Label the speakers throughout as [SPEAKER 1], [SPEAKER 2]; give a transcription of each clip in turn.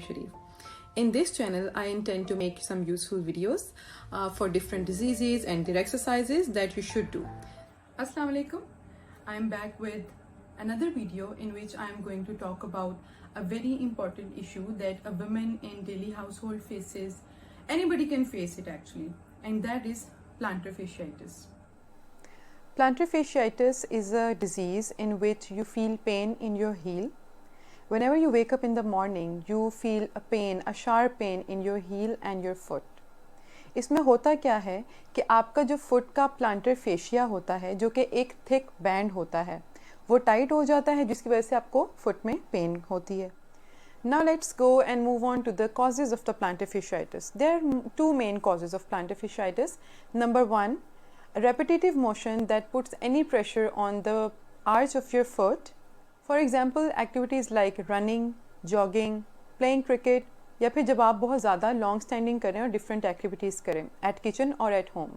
[SPEAKER 1] Sharif. In this channel, I intend to make some useful videos for different diseases and their exercises that you should do. Assalamu alaikum. I am back with another video in which I am going to talk about a very important issue that a woman in daily household faces. Anybody can face it actually, and that is plantar fasciitis.
[SPEAKER 2] Plantar fasciitis is a disease in which you feel pain in your heel. Whenever you wake up in the morning, you feel a pain, a sharp pain in your heel and your foot. इसमें होता क्या है कि आपका जो foot का plantar fascia होता है, जो कि एक थिक बैंड होता है, वो टाइट हो जाता है, जिसकी वजह से आपको फुट में पेन होती है. Now let's go and move on to the causes of the plantar fasciitis. There are two main causes of plantar fasciitis. Number one, a repetitive motion that puts any pressure on the arch of your foot. For example, activities like running, jogging, playing cricket, या फिर जब आप बहुत ज़्यादा long standing करें और different activities करें eight kitchen और at home.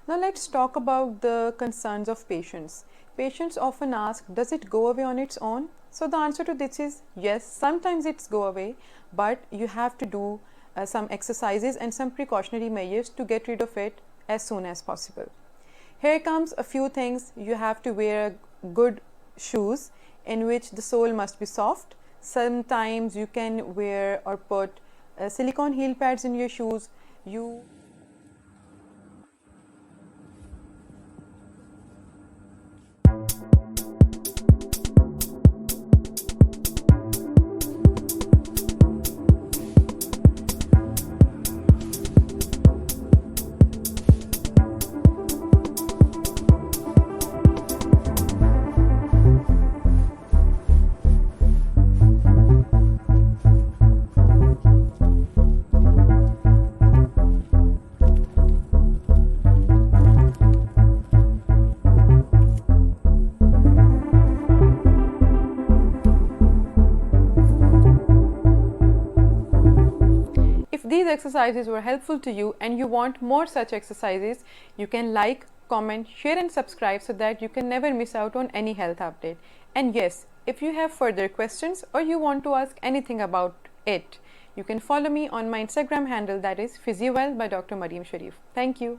[SPEAKER 2] Now let's talk about the concerns of patients. Patients often ask, does it go away on its own? So the answer to this is yes, sometimes it's go away, but you have to do some exercises and some precautionary measures to get rid of it as soon as possible. Here comes a few things. You have to wear good shoes in which the sole must be soft. Sometimes you can wear or put silicone heel pads in your shoes. These exercises were helpful to you and you want more such exercises, you can like, comment, share and subscribe so that you can never miss out on any health update. And yes, if you have further questions or you want to ask anything about it, you can follow me on my Instagram handle, that is Physiowell by Dr. Mariam Sharif. Thank you.